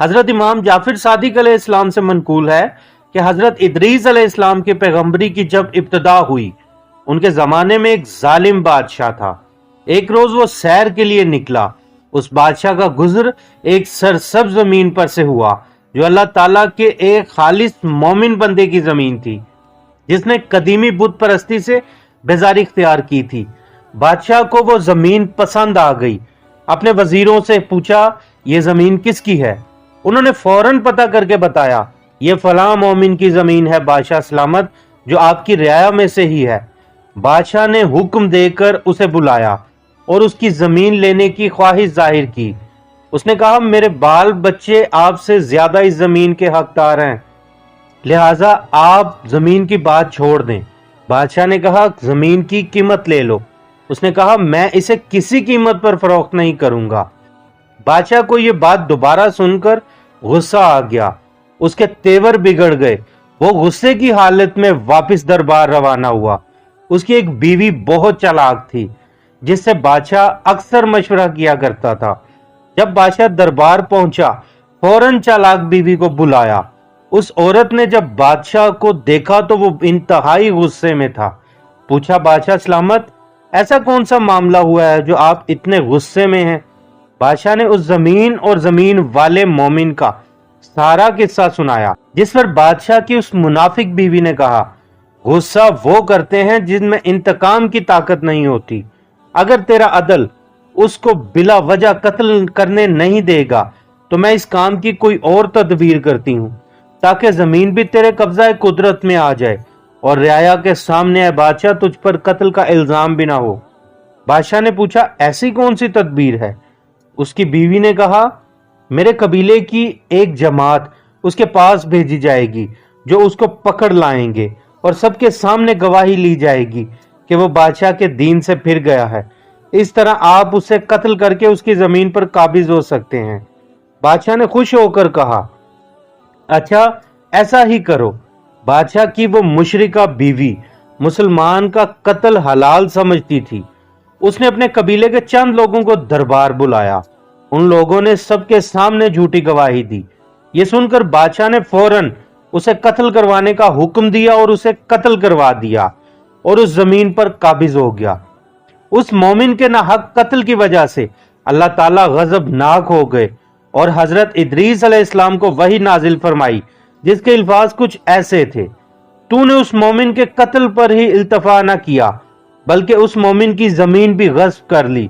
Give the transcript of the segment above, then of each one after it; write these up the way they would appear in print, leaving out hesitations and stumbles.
حضرت امام جعفر صادق علیہ السلام سے منقول ہے کہ حضرت ادریس علیہ السلام کے پیغمبری کی جب ابتدا ہوئی، ان کے زمانے میں ایک ظالم بادشاہ تھا۔ ایک روز وہ سیر کے لیے نکلا۔ اس بادشاہ کا گزر ایک سرسبز زمین پر سے ہوا جو اللہ تعالیٰ کے ایک خالص مومن بندے کی زمین تھی، جس نے قدیمی بت پرستی سے بیزاری اختیار کی تھی۔ بادشاہ کو وہ زمین پسند آ گئی۔ اپنے وزیروں سے پوچھا، یہ زمین کس کی ہے؟ انہوں نے فوراً پتہ کر کے بتایا، یہ فلاں مومن کی زمین ہے بادشاہ سلامت، جو آپ کی رعایا میں سے ہی ہے۔ بادشاہ نے حکم دے کر اسے بلایا اور اس کی زمین لینے کی خواہش ظاہر کی۔ اس نے کہا، میرے بال بچے آپ سے زیادہ اس زمین کے حقدار ہیں، لہٰذا آپ زمین کی بات چھوڑ دیں۔ بادشاہ نے کہا، زمین کی قیمت لے لو۔ اس نے کہا، میں اسے کسی قیمت پر فروخت نہیں کروں گا۔ بادشاہ کو یہ بات دوبارہ سن کر غصہ آ گیا، اس کے تیور بگڑ گئے۔ وہ غصے کی حالت میں واپس دربار روانہ ہوا۔ اس کی ایک بیوی بہت چالاک تھی، جس سے بادشاہ اکثر مشورہ کیا کرتا تھا۔ جب بادشاہ دربار پہنچا، فوراً چالاک بیوی کو بلایا۔ اس عورت نے جب بادشاہ کو دیکھا تو وہ انتہائی غصے میں تھا۔ پوچھا، بادشاہ سلامت، ایسا کون سا معاملہ ہوا ہے جو آپ اتنے غصے میں ہیں؟ بادشاہ نے اس زمین اور زمین والے مومن کا سارا قصہ سنایا، جس پر بادشاہ کی اس منافق بیوی نے کہا، غصہ وہ کرتے ہیں جن میں انتقام کی طاقت نہیں ہوتی۔ اگر تیرا عدل اس کو بلا وجہ قتل کرنے نہیں دے گا تو میں اس کام کی کوئی اور تدبیر کرتی ہوں، تاکہ زمین بھی تیرے قبضہ قدرت میں آ جائے اور رعایا کے سامنے اے بادشاہ تجھ پر قتل کا الزام بھی نہ ہو۔ بادشاہ نے پوچھا، ایسی کون سی تدبیر ہے؟ اس کی بیوی نے کہا، میرے قبیلے کی ایک جماعت اس کے پاس بھیجی جائے گی جو اس کو پکڑ لائیں گے اور سب کے سامنے گواہی لی جائے گی کہ وہ بادشاہ کے دین سے پھر گیا ہے۔ اس طرح آپ اسے قتل کر کے اس کی زمین پر قابض ہو سکتے ہیں۔ بادشاہ نے خوش ہو کر کہا، اچھا ایسا ہی کرو۔ بادشاہ کی وہ مشرکہ بیوی مسلمان کا قتل حلال سمجھتی تھی۔ اس نے اپنے قبیلے کے چند لوگوں کو دربار بلایا۔ ان لوگوں نے سب کے سامنے جھوٹی گواہی دی۔ یہ سن کر بادشاہ نے فوراً اسے قتل کروانے کا حکم دیا اور اسے قتل کروا دیا اور اس زمین پر قابض ہو گیا۔ اس مومن کے ناحق قتل کی وجہ سے اللہ تعالیٰ غضبناک ہو گئے اور حضرت ادریس علیہ السلام کو وحی نازل فرمائی، جس کے الفاظ کچھ ایسے تھے، تو نے اس مومن کے قتل پر ہی التفا نہ کیا بلکہ اس مومن کی زمین بھی غصب کر لی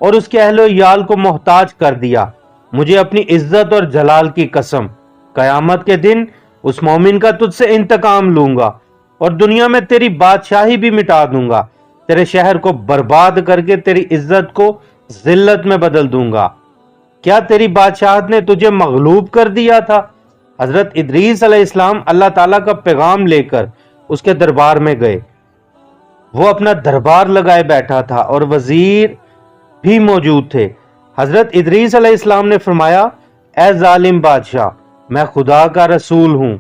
اور اس کے اہل و عیال کو محتاج کر دیا۔ مجھے اپنی عزت اور جلال کی قسم، قیامت کے دن اس مومن کا تجھ سے انتقام لوں گا اور دنیا میں تیری بادشاہی بھی مٹا دوں گا، تیرے شہر کو برباد کر کے تیری عزت کو ذلت میں بدل دوں گا۔ کیا تیری بادشاہت نے تجھے مغلوب کر دیا تھا؟ حضرت ادریس علیہ السلام اللہ تعالیٰ کا پیغام لے کر اس کے دربار میں گئے۔ وہ اپنا دربار لگائے بیٹھا تھا اور وزیر بھی موجود تھے۔ حضرت ادریس علیہ السلام نے فرمایا، اے ظالم بادشاہ، میں خدا کا رسول ہوں۔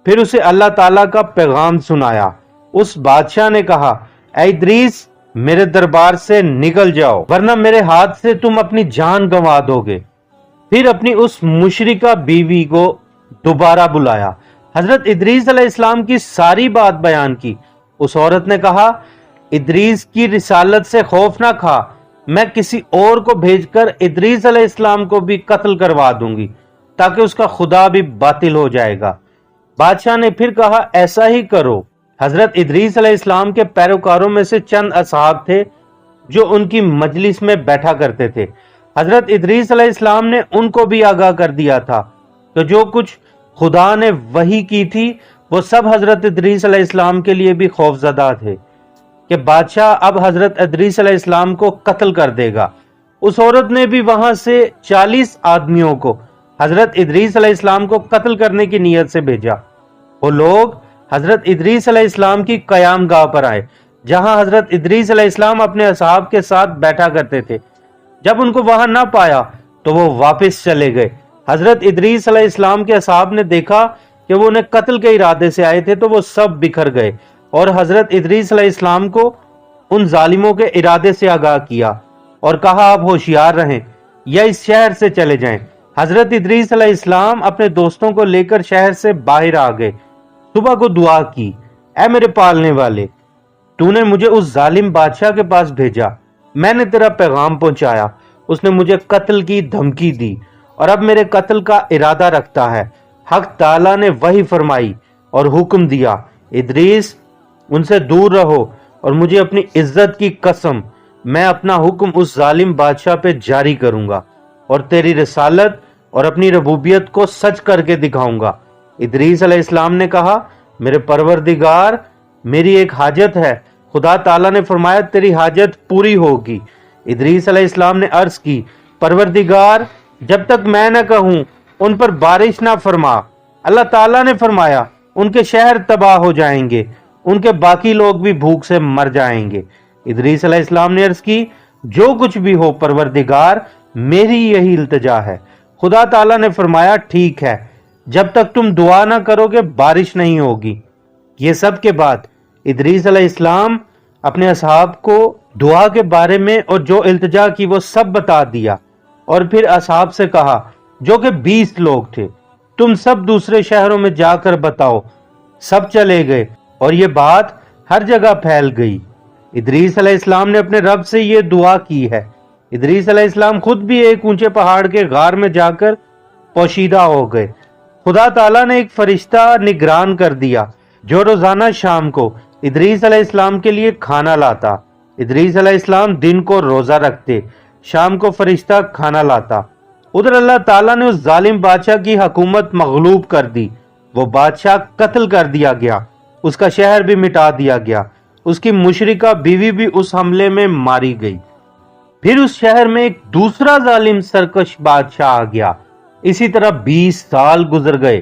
پھر اسے اللہ تعالیٰ کا پیغام سنایا۔ اس بادشاہ نے کہا، اے ادریس، میرے دربار سے نکل جاؤ ورنہ میرے ہاتھ سے تم اپنی جان گنوا دو گے۔ پھر اپنی اس مشرکہ بیوی کو دوبارہ بلایا، حضرت ادریس علیہ السلام کی ساری بات بیان کی۔ اس عورت نے کہا، ادریس کی رسالت سے خوف نہ کھا، میں کسی اور کو بھیج کر ادریس علیہ السلام کو بھی قتل کروا دوں گی تاکہ اس کا خدا بھی باطل ہو جائے گا۔ بادشاہ نے پھر کہا، ایسا ہی کرو۔ حضرت ادریس علیہ السلام کے پیروکاروں میں سے چند اصحاب تھے جو ان کی مجلس میں بیٹھا کرتے تھے۔ حضرت ادریس علیہ السلام نے ان کو بھی آگاہ کر دیا تھا کہ جو کچھ خدا نے وحی کی تھی وہ سب حضرت ادریس علیہ السلام کے لیے بھی خوف زدہ تھے کہ بادشاہ اب حضرت ادریس علیہ السلام کو قتل کر دے گا۔ اس عورت نے بھی وہاں سے 40 آدمیوں کو حضرت ادریس علیہ السلام کو قتل کرنے کی نیت سے بھیجا۔ وہ لوگ حضرت ادریس علیہ السلام کی قیام گاہ پر آئے، جہاں حضرت ادریس علیہ السلام اپنے اصحاب کے ساتھ بیٹھا کرتے تھے۔ جب ان کو وہاں نہ پایا تو وہ واپس چلے گئے۔ حضرت ادریس علیہ السلام کے اصحاب نے دیکھا کہ وہ انہیں قتل کے ارادے سے آئے تھے تو وہ سب بکھر گئے اور حضرت ادریس علیہ السلام کو ان ظالموں کے ارادے سے آگاہ کیا اور کہا، آپ ہوشیار رہیں یا اس شہر سے چلے جائیں۔ حضرت ادریس علیہ السلام اپنے دوستوں کو لے کر شہر سے باہر آ گئے۔ صبح کو دعا کی، اے میرے پالنے والے، تو نے مجھے اس ظالم بادشاہ کے پاس بھیجا، میں نے تیرا پیغام پہنچایا، اس نے مجھے قتل کی دھمکی دی اور اب میرے قتل کا ارادہ رکھتا ہے۔ حق تعالیٰ نے وحی فرمائی اور حکم دیا، ادریس ان سے دور رہو، اور مجھے اپنی عزت کی قسم میں اپنا حکم اس ظالم بادشاہ پہ جاری کروں گا اور تیری رسالت اور اپنی ربوبیت کو سچ کر کے دکھاؤں گا۔ ادریس علیہ السلام نے کہا، میرے پروردگار، میری ایک حاجت ہے۔ خدا تعالیٰ نے فرمایا، تیری حاجت پوری ہوگی۔ ادریس علیہ السلام نے عرض کی، پروردگار، جب تک میں نہ کہوں ان پر بارش نہ فرما۔ اللہ تعالیٰ نے فرمایا، ان کے شہر تباہ ہو جائیں گے، ان کے باقی لوگ بھی بھوک سے مر جائیں گے۔ ادریس علیہ السلام نے عرض کی، جو کچھ بھی ہو پروردگار، میری یہی التجا ہے۔ خدا تعالیٰ نے فرمایا، ٹھیک ہے، جب تک تم دعا نہ کرو گے بارش نہیں ہوگی۔ یہ سب کے بعد ادریس علیہ السلام اپنے اصحاب کو دعا کے بارے میں اور جو التجا کی وہ سب بتا دیا، اور پھر اصحاب سے کہا جو کہ 20 لوگ تھے، تم سب دوسرے شہروں میں جا کر بتاؤ۔ سب چلے گئے اور یہ بات ہر جگہ پھیل گئی۔ ادریس علیہ السلام نے اپنے رب سے یہ دعا کی ہے۔ ادریس علیہ السلام خود بھی ایک اونچے پہاڑ کے غار میں جا کر پوشیدہ ہو گئے۔ خدا تعالیٰ نے ایک فرشتہ نگران کر دیا جو روزانہ شام کو ادریس علیہ السلام کے لیے کھانا لاتا۔ ادریس علیہ السلام دن کو روزہ رکھتے، شام کو فرشتہ کھانا لاتا۔ ادھر اللہ تعالیٰ نے اس ظالم بادشاہ کی حکومت مغلوب کر دی، وہ بادشاہ قتل کر دیا گیا، اس کا شہر بھی مٹا دیا گیا، اس کی مشرکہ بیوی بھی اس حملے میں ماری گئی۔ پھر اس شہر میں ایک دوسرا ظالم سرکش بادشاہ آ گیا۔ اسی طرح 20 سال گزر گئے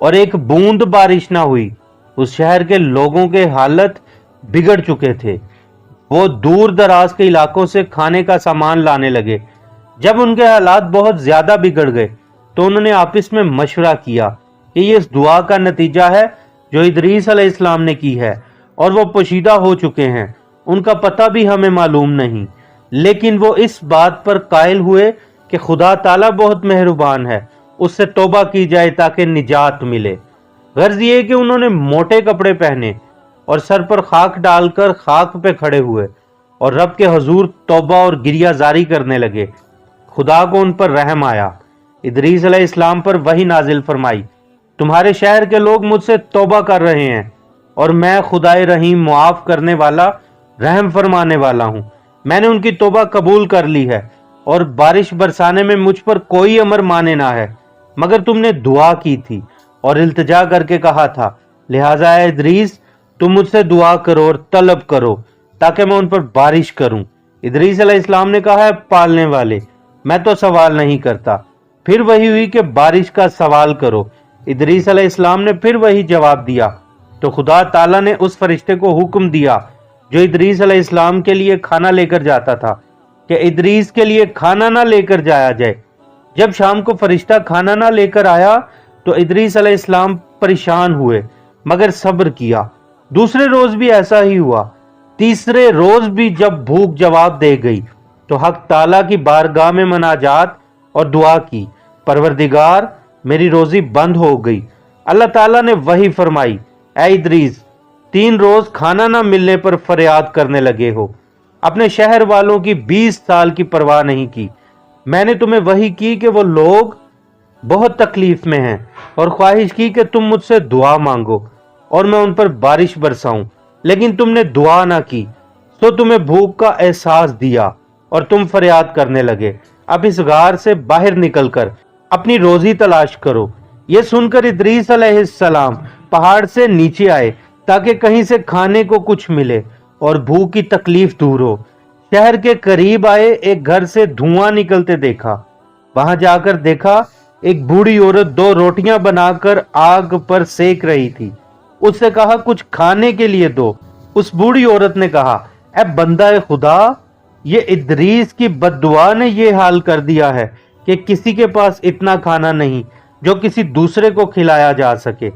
اور ایک بوند بارش نہ ہوئی۔ اس شہر کے لوگوں کے حالت بگڑ چکے تھے، وہ دور دراز کے علاقوں سے کھانے کا سامان لانے لگے۔ جب ان کے حالات بہت زیادہ بگڑ گئے تو انہوں نے آپس میں مشورہ کیا کہ یہ اس دعا کا نتیجہ ہے جو ادریس علیہ السلام نے کی ہے، اور وہ پوشیدہ ہو چکے ہیں، ان کا پتہ بھی ہمیں معلوم نہیں، لیکن وہ اس بات پر قائل ہوئے کہ خدا تعالیٰ بہت مہربان ہے، اس سے توبہ کی جائے تاکہ نجات ملے۔ غرض یہ کہ انہوں نے موٹے کپڑے پہنے اور سر پر خاک ڈال کر خاک پہ کھڑے ہوئے اور رب کے حضور توبہ اور گریہ زاری کرنے لگے۔ خدا کو ان پر رحم آیا۔ ادریس علیہ السلام پر وحی نازل فرمائی، تمہارے شہر کے لوگ مجھ سے توبہ کر رہے ہیں اور میں خدائے رحیم معاف کرنے والا، رحم فرمانے والا ہوں۔ میں نے ان کی توبہ قبول کر لی ہے اور بارش برسانے میں مجھ پر کوئی امر مانے نہ ہے، مگر تم نے دعا کی تھی اور التجا کر کے کہا تھا، لہٰذا اے ادریس تم مجھ سے دعا کرو اور طلب کرو تاکہ میں ان پر بارش کروں۔ ادریس علیہ السلام نے کہا، ہے پالنے والے، میں تو سوال نہیں کرتا۔ پھر وہی ہوئی کہ بارش کا سوال کرو۔ ادریس علیہ السلام نے پھر وہی جواب دیا تو خدا تعالیٰ نے اس فرشتے کو حکم دیا جو ادریس علیہ السلام کے لیے کھانا لے کر جاتا تھا کہ ادریس کے لیے کھانا نہ لے کر جایا جائے۔ جب شام کو فرشتہ کھانا نہ لے کر آیا تو ادریس علیہ السلام پریشان ہوئے مگر صبر کیا۔ دوسرے روز بھی ایسا ہی ہوا۔ تیسرے روز بھی جب بھوک جواب دے گئی تو حق تعالیٰ کی بارگاہ میں مناجات اور دعا کی، پروردگار میری روزی بند ہو گئی۔ اللہ تعالیٰ نے وحی فرمائی، اے ادریس 3 روز کھانا نہ ملنے پر فریاد کرنے لگے ہو، اپنے شہر والوں کی 20 سال کی پرواہ نہیں کی۔ میں نے تمہیں وحی کی کہ وہ لوگ بہت تکلیف میں ہیں اور خواہش کی کہ تم مجھ سے دعا مانگو اور میں ان پر بارش برساؤں، لیکن تم نے دعا نہ کی، سو تمہیں بھوک کا احساس دیا اور تم فریاد کرنے لگے۔ اب اس غار سے باہر نکل کر اپنی روزی تلاش کرو۔ یہ سن کر ادریس علیہ السلام پہاڑ سے نیچے آئے تاکہ کہیں سے کھانے کو کچھ ملے اور بھوک کی تکلیف دور ہو۔ شہر کے قریب آئے، ایک گھر سے دھواں نکلتے دیکھا۔ وہاں جا کر دیکھا ایک بوڑھی عورت 2 روٹیاں بنا کر آگ پر سیک رہی تھی۔ اس سے کہا، کچھ کھانے کے لیے دو۔ اس بوڑھی عورت نے کہا، اے بندہ خدا، یہ ادریس کی بد دعا نے یہ حال کر دیا ہے کہ کسی کے پاس اتنا کھانا نہیں جو کسی دوسرے کو کھلایا جا سکے۔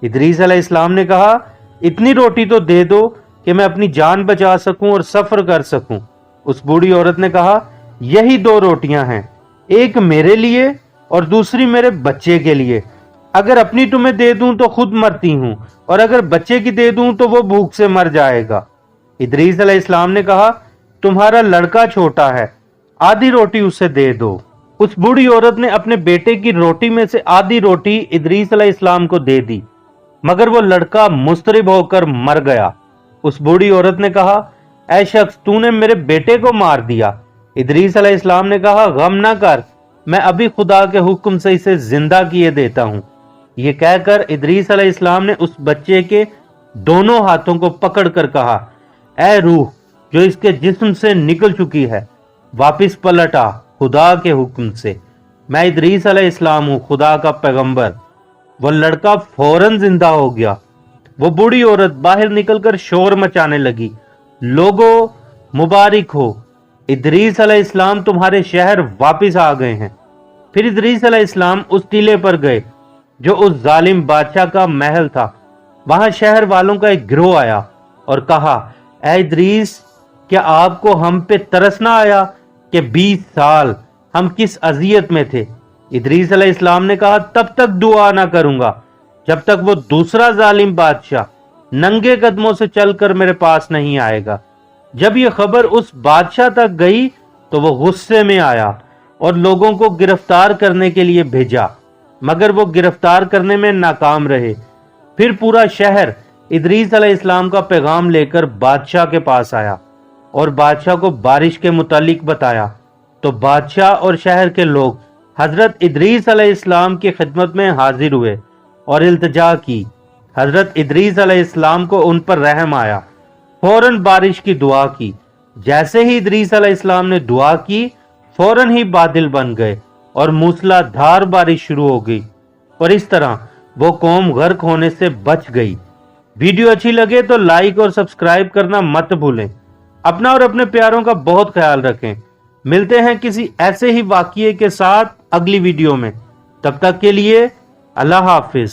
ادریس علیہ السلام نے کہا، اتنی روٹی تو دے دو کہ میں اپنی جان بچا سکوں اور سفر کر سکوں۔ اس بوڑھی عورت نے کہا، یہی 2 روٹیاں ہیں، ایک میرے لیے اور دوسری میرے بچے کے لیے. اگر اپنی تمہیں دے دوں تو خود مرتی ہوں, اور اگر بچے کی دے دوں تو وہ بھوک سے مر جائے گا. ادریس علیہ السلام نے کہا, تمہارا لڑکا چھوٹا ہے, آدھی روٹی اسے دے دو. اس بوڑھی عورت نے اپنے بیٹے کی روٹی میں سے آدھی روٹی ادریس علیہ السلام کو دے دی, مگر وہ لڑکا مضطرب ہو کر مر گیا. اس بوڑھی عورت نے کہا, اے شخص, تو نے میرے بیٹے کو مار دیا. ادریس علیہ السلام نے کہا, غم نہ کر, میں ابھی خدا کے حکم سے اسے زندہ کیے دیتا ہوں. یہ کہہ کر ادریس علیہ السلام نے اس بچے کے دونوں ہاتھوں کو پکڑ کر کہا, اے روح جو اس کے جسم سے نکل چکی ہے, واپس پلٹ آ خدا کے حکم سے. میں ادریس علیہ السلام ہوں, خدا کا پیغمبر. وہ لڑکا فوراً زندہ ہو گیا. وہ بوڑھی عورت باہر نکل کر شور مچانے لگی, لوگو مبارک ہو, ادریس علیہ السلام تمہارے شہر واپس آ گئے ہیں. پھر ادریس علیہ السلام اس ٹیلے پر گئے جو اس ظالم بادشاہ کا محل تھا. وہاں شہر والوں کا ایک گروہ آیا اور کہا, اے ادریس, کیا آپ کو ہم پہ ترس نہ آیا کہ 20 سال ہم کس اذیت میں تھے؟ ادریس علیہ السلام نے کہا, تب تک دعا نہ کروں گا جب تک وہ دوسرا ظالم بادشاہ ننگے قدموں سے چل کر میرے پاس نہیں آئے گا. جب یہ خبر اس بادشاہ تک گئی تو وہ غصے میں آیا اور لوگوں کو گرفتار کرنے کے لیے بھیجا, مگر وہ گرفتار کرنے میں ناکام رہے. پھر پورا شہر ادریس علیہ السلام کا پیغام لے کر بادشاہ کے پاس آیا اور بادشاہ کو بارش کے متعلق بتایا. تو بادشاہ اور شہر کے لوگ حضرت ادریس علیہ السلام کی خدمت میں حاضر ہوئے اور التجا کی. حضرت ادریس علیہ السلام کو ان پر رحم آیا, فوراً بارش کی دعا کی. جیسے ہی ادریس علیہ السلام نے دعا کی, فوراً ہی بادل بن گئے اور موسلا دھار بارش شروع ہو گئی, اور اس طرح وہ قوم غرق ہونے سے بچ گئی. ویڈیو اچھی لگے تو لائک اور سبسکرائب کرنا مت بھولیں. اپنا اور اپنے پیاروں کا بہت خیال رکھیں. ملتے ہیں کسی ایسے ہی واقعے کے ساتھ اگلی ویڈیو میں. تب تک کے لیے اللہ حافظ.